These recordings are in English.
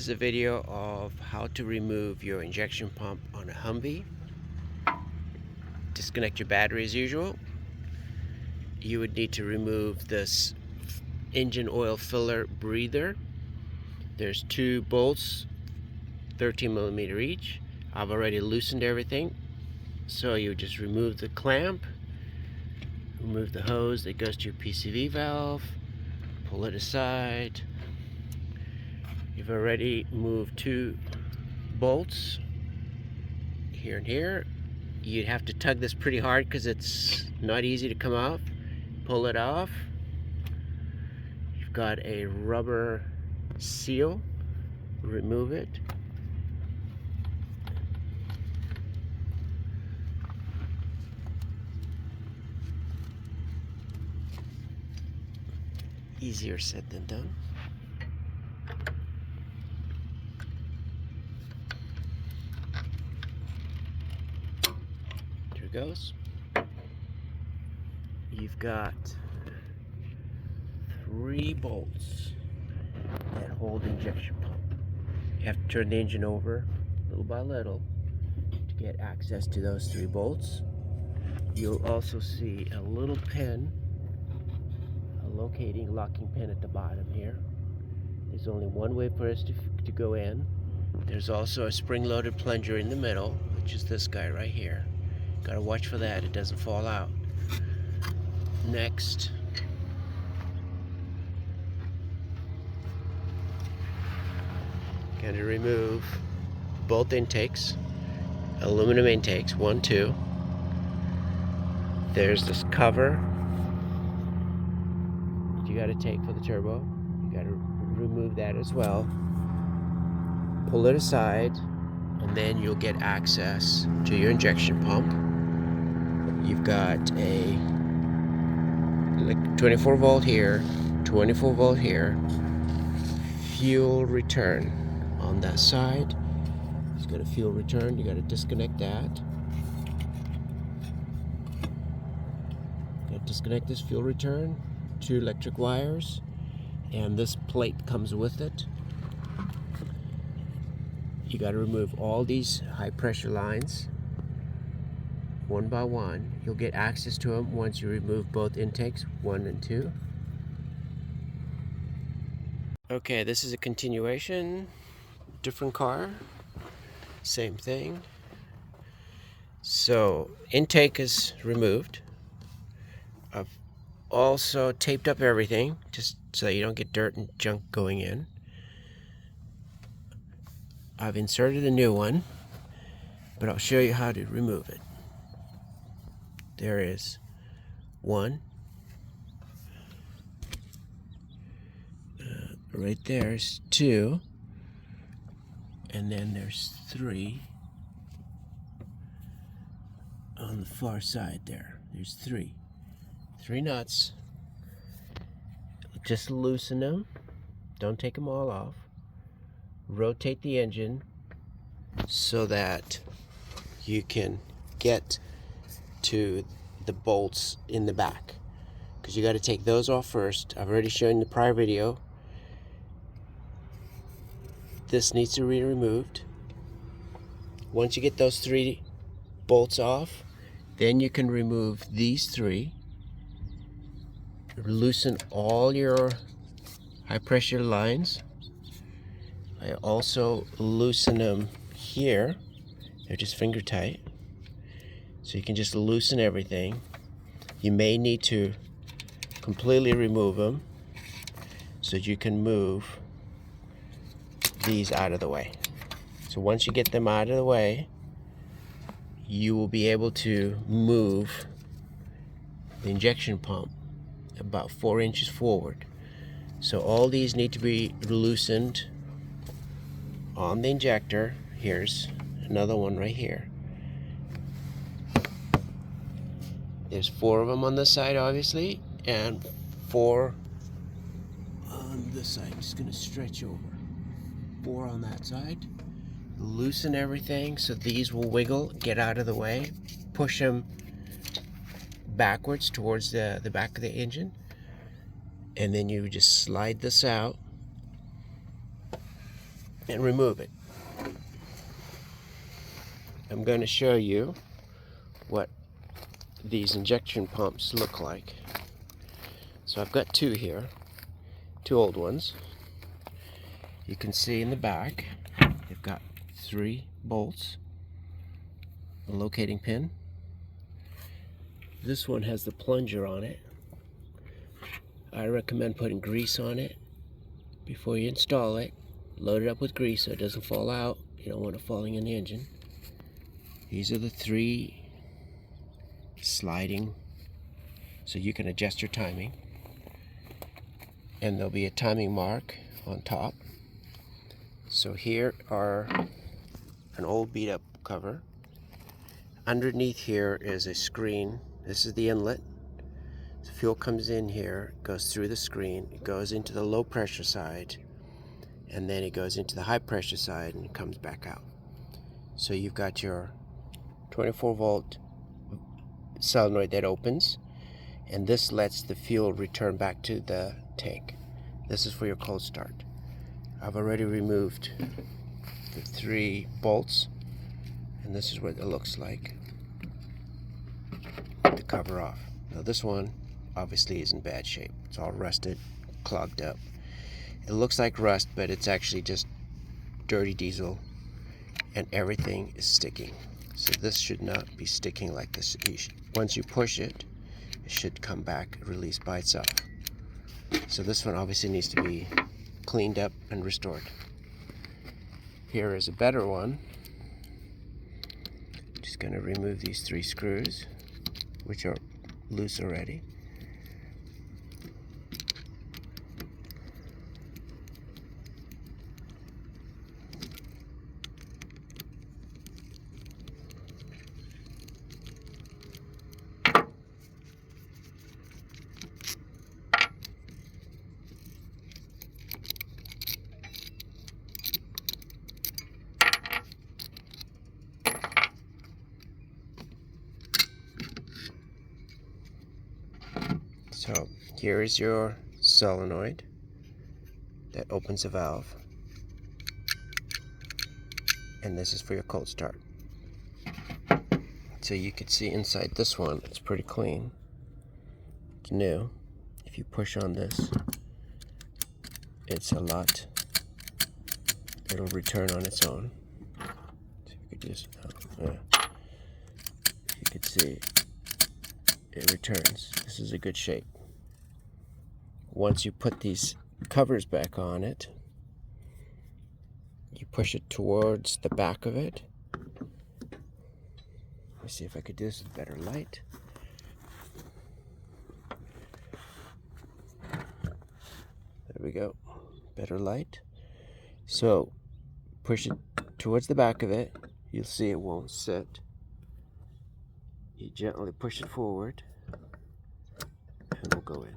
is a video of how to remove your injection pump on a Humvee. Disconnect your battery as usual. You would need to remove this engine oil filler breather. There's two bolts, 13mm each. I've already loosened everything. So you just remove the clamp, remove the hose that goes to your PCV valve, pull it aside. You've already moved two bolts here and here. You'd have to tug this pretty hard because it's not easy to come off. Pull it off. You've got a rubber seal. Remove it. Easier said than done. There it goes. You've got 3 bolts that hold the injection pump. You have to turn the engine over little by little to get access to those 3 bolts. You'll also see a little pin, a locking pin at the bottom here. There's only one way for us to go in. There's also a spring-loaded plunger in the middle, which is this guy right here. Gotta watch for that, it doesn't fall out. Next, going to remove both intakes, aluminum intakes, 1, 2. There's this cover that you got to take for the turbo. You got to remove that as well. Pull it aside, and then you'll get access to your injection pump. You've got a 24 volt here, 24 volt here, fuel return on that side. It's got a fuel return. You got to disconnect that. Got to disconnect this fuel return, 2 electric wires, and this plate comes with it. You got to remove all these high pressure lines one by one. You'll get access to them once you remove both intakes, 1 and 2. Okay, this is a continuation, different car, same thing. So intake is removed. I've also taped up everything just so you don't get dirt and junk going in. I've inserted a new one, but I'll show you how to remove it. There is 1. Right there's 2. And then there's 3 on the far side there. There's 3 nuts. Just loosen them. Don't take them all off. Rotate the engine so that you can get to the bolts in the back, because you got to take those off first. I've already shown the prior video. This needs to be removed. Once you get those 3 bolts off, then you can remove these 3. Loosen all your high pressure lines. I also loosen them here. They're just finger tight. So you can just loosen everything. You may need to completely remove them so you can move these out of the way. So once you get them out of the way, you will be able to move the injection pump about 4 inches forward. So all these need to be loosened on the injector. Here's another one right here. There's 4 of them on this side, obviously, and 4 on this side. I'm just going to stretch over. 4 on that side. Loosen everything so these will wiggle, get out of the way. Push them backwards towards the back of the engine. And then you just slide this out. and remove it. I'm going to show you what these injection pumps look like. So I've got two here, two old ones. You can see in the back they've got 3 bolts, a locating pin. This one has the plunger on it. I recommend putting grease on it before you install it. Load it up with grease so it doesn't fall out. You don't want it falling in the engine. These are the 3 sliding, so you can adjust your timing. And there'll be a timing mark on top. So here are an old beat up cover. Underneath here is a screen. This is the inlet. The fuel comes in here, goes through the screen, it goes into the low pressure side, and then it goes into the high pressure side and comes back out. So you've got your 24 volt solenoid that opens, and this lets the fuel return back to the tank. This is for your cold start. I've already removed the 3 bolts, and this is what it looks like. Put the cover off. Now this one obviously is in bad shape. It's all rusted, clogged up. It looks like rust, but it's actually just dirty diesel, and everything is sticking. So this should not be sticking like this. Once you push it, it should come back, release by itself. So this one obviously needs to be cleaned up and restored. Here is a better one. Just going to remove these 3 screws, which are loose already. So here is your solenoid that opens the valve, and this is for your cold start. So you can see inside this one, it's pretty clean. It's new. If you push on this, it's a lot. It'll return on its own. So you could just, you can see it returns. This is a good shape. Once you put these covers back on it, you push it towards the back of it. Let me see if I could do this with better light. There we go. Better light. So push it towards the back of it. You'll see it won't sit. You gently push it forward, and it'll go in.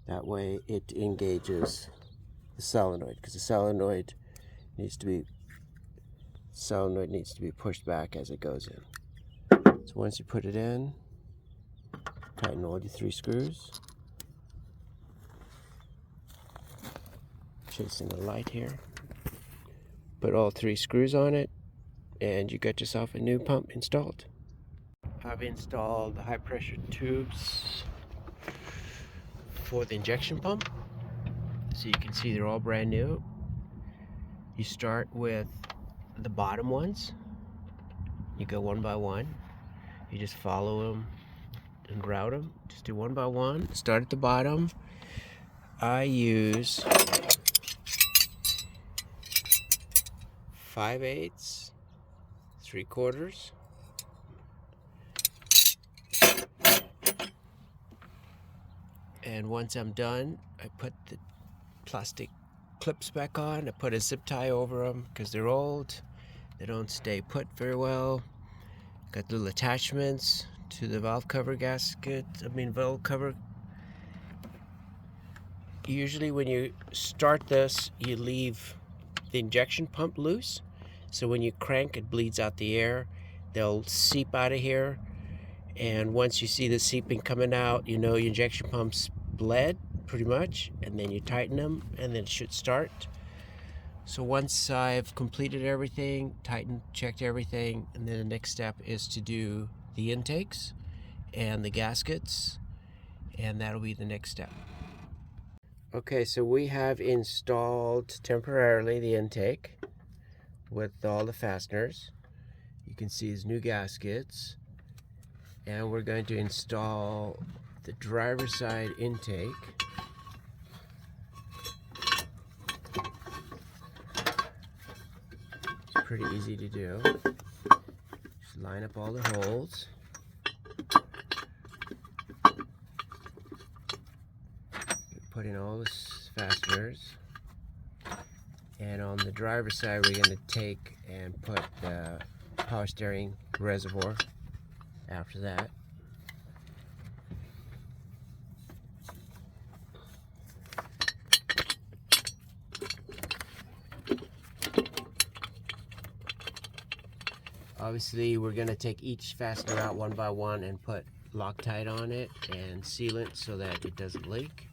That way it engages the solenoid, because the solenoid needs to be pushed back as it goes in. So once you put it in, tighten all your 3 screws. Chasing the light here. Put all 3 screws on it, and you got yourself a new pump installed. I've installed the high pressure tubes for the injection pump. So you can see they're all brand new. You start with the bottom ones. You go one by one. You just follow them and route them. Just do one by one. Start at the bottom. I use 5/8, 3/4. And once I'm done, I put the plastic clips back on. I put a zip tie over them because they're old. They don't stay put very well. Got little attachments to the valve cover valve cover. Usually when you start this, you leave the injection pump loose. So when you crank, it bleeds out the air. They'll seep out of here. And once you see the seeping coming out, you know your injection pump's bled pretty much, and then you tighten them, and then it should start. So once I've completed everything, tightened, checked everything, and then the next step is to do the intakes and the gaskets, and that'll be the next step. Okay, so we have installed temporarily the intake with all the fasteners. You can see his new gaskets, and we're going to install the driver's side intake. It's pretty easy to do. Just line up all the holes. Put in all the fasteners. And on the driver's side, we're going to take and put the power steering reservoir after that. Obviously, we're going to take each fastener out one by one and put Loctite on it and seal it so that it doesn't leak,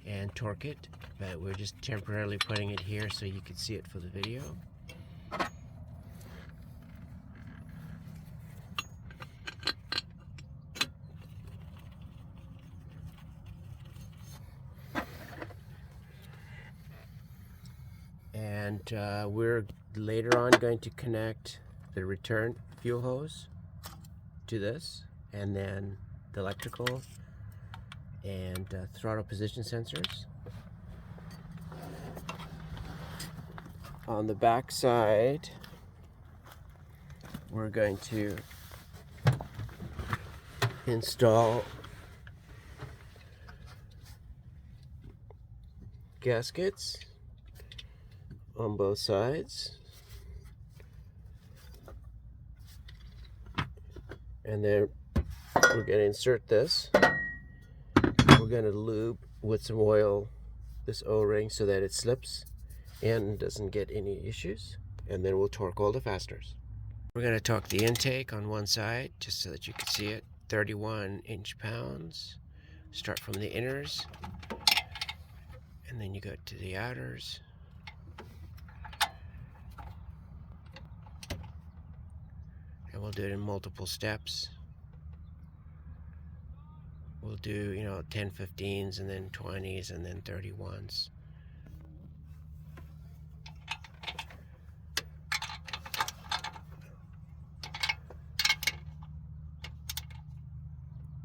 and torque it. But we're just temporarily putting it here so you can see it for the video. And we're later on going to connect the return fuel hose to this, and then the electrical and throttle position sensors. On the back side, we're going to install gaskets on both sides, and then we're going to insert this. We're going to lube with some oil this O-ring so that it slips and doesn't get any issues, and then we'll torque all the fasteners. We're going to torque the intake on one side just so that you can see it. 31 inch-pounds. Start from the inners, and then you go to the outers. And we'll do it in multiple steps. We'll do, 10 15s and then 20s and then 31s.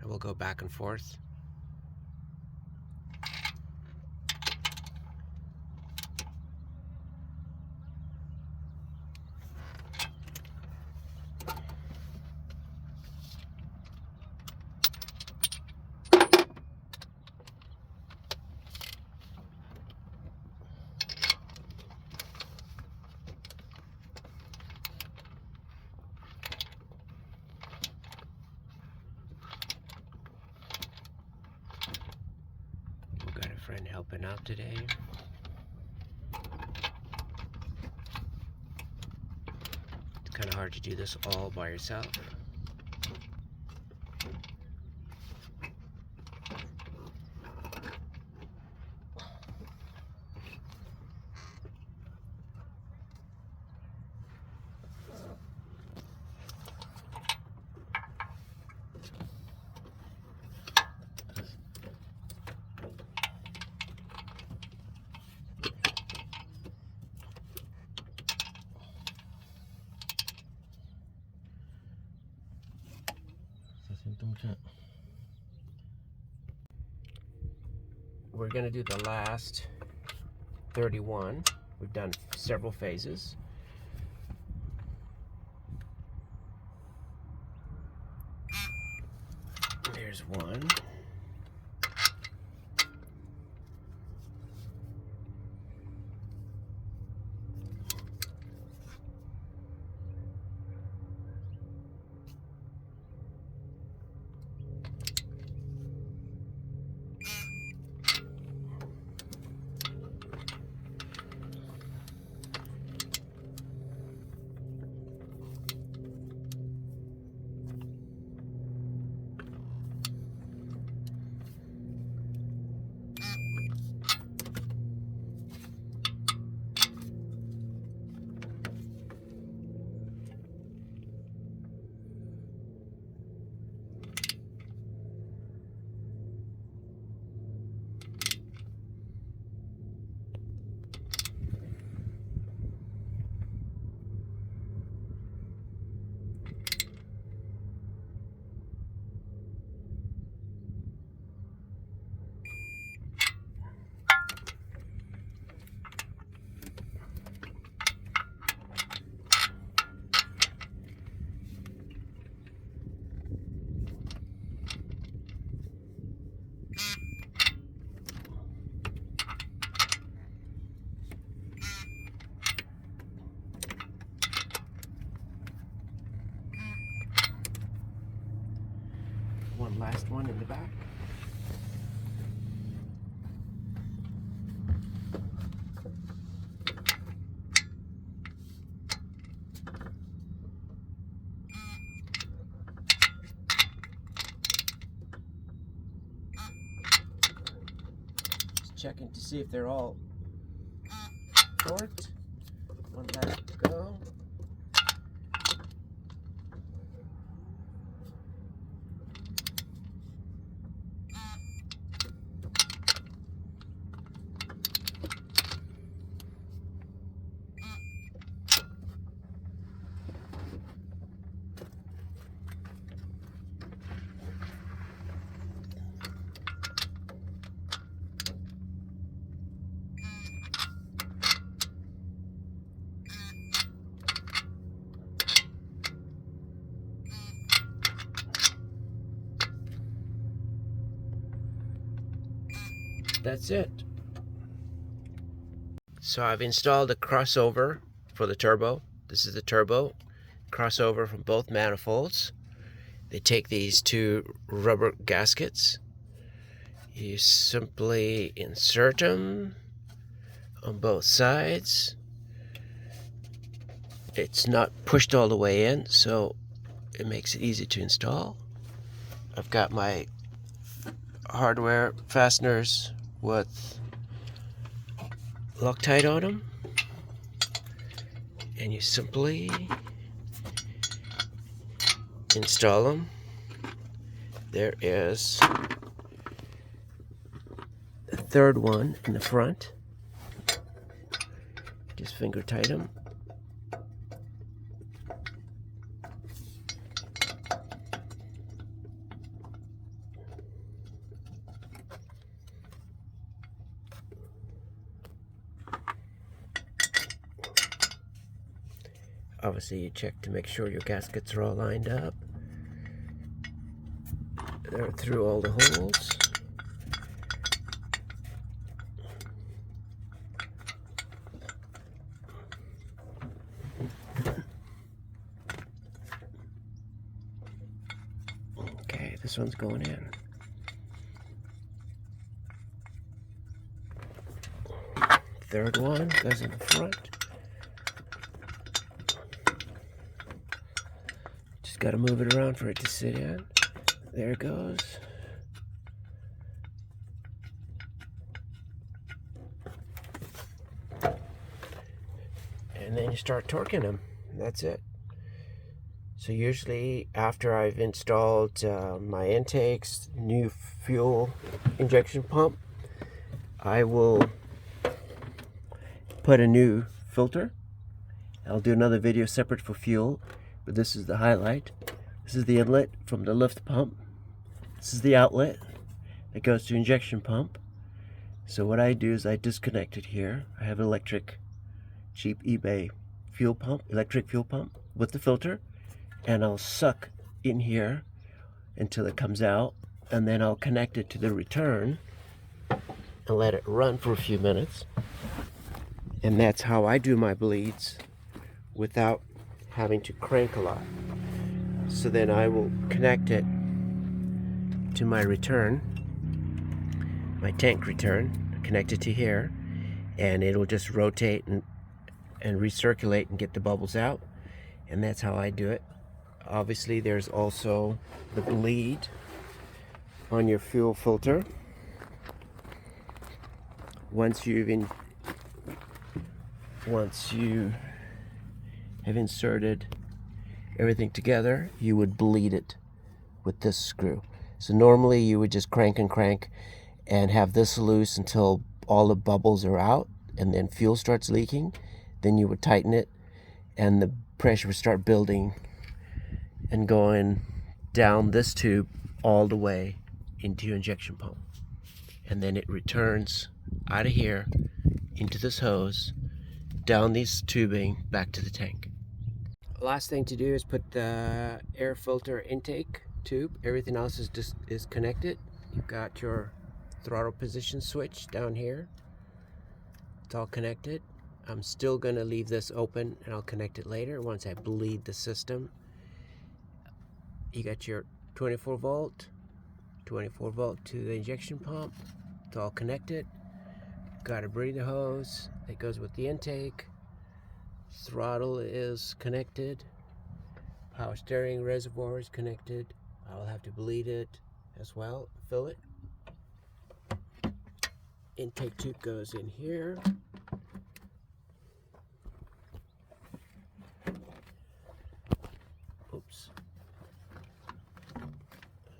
And we'll go back and forth. Friend helping out today. It's kind of hard to do this all by yourself. We're going to do the last 31. We've done several phases. There's one. last one in the back. Just checking to see if they're all torqued. One left to go. That's it. So I've installed a crossover for the turbo. This is the turbo crossover from both manifolds. They take these two rubber gaskets. You simply insert them on both sides. It's not pushed all the way in, so it makes it easy to install. I've got my hardware fasteners with Loctite on them, and you simply install them. There is the third one in the front. Just finger tight them. Obviously, you check to make sure your gaskets are all lined up. They're through all the holes. Okay, this one's going in. Third one goes in the front. Just got to move it around for it to sit in. There it goes. And then you start torquing them. That's it. So usually after I've installed my intakes, new fuel injection pump, I will put a new filter. I'll do another video separate for fuel, but this is the highlight. This is the inlet from the lift pump. This is the outlet that goes to injection pump. So what I do is I disconnect it here. I have an electric, cheap eBay fuel pump, electric fuel pump with the filter, and I'll suck in here until it comes out, and then I'll connect it to the return and let it run for a few minutes. And that's how I do my bleeds without having to crank a lot. So then I will connect it to my return, my tank return, connect it to here, and it'll just rotate and recirculate and get the bubbles out. And that's how I do it. Obviously there's also the bleed on your fuel filter. Once you have inserted everything together, you would bleed it with this screw. So normally you would just crank and have this loose until all the bubbles are out, and then fuel starts leaking. Then you would tighten it, and the pressure would start building and going down this tube all the way into your injection pump. And then it returns out of here into this hose, down this tubing, back to the tank. Last thing to do is put the air filter intake tube. Everything else is connected. You've got your throttle position switch down here. It's all connected. I'm still going to leave this open, and I'll connect it later once I bleed the system. You got your 24 volt 24 volt to the injection pump. It's all connected. Got a breather hose that goes with the intake. Throttle is connected. Power steering reservoir is connected. I'll have to bleed it as well, fill it. Intake tube goes in here. Oops.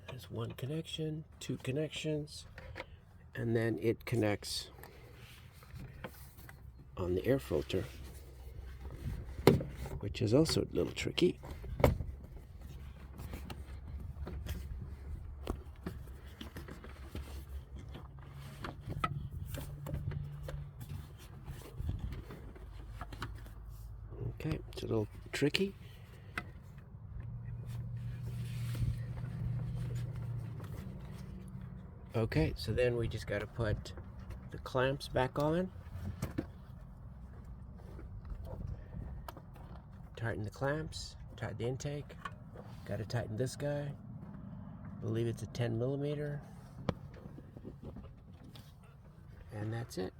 There's one connection, two connections, and then it connects on the air filter, which is also a little tricky. Okay, it's a little tricky. Okay, so then we just got to put the clamps back on. Tighten the clamps, tighten the intake. Got to tighten this guy. I believe it's a 10 millimeter. And that's it.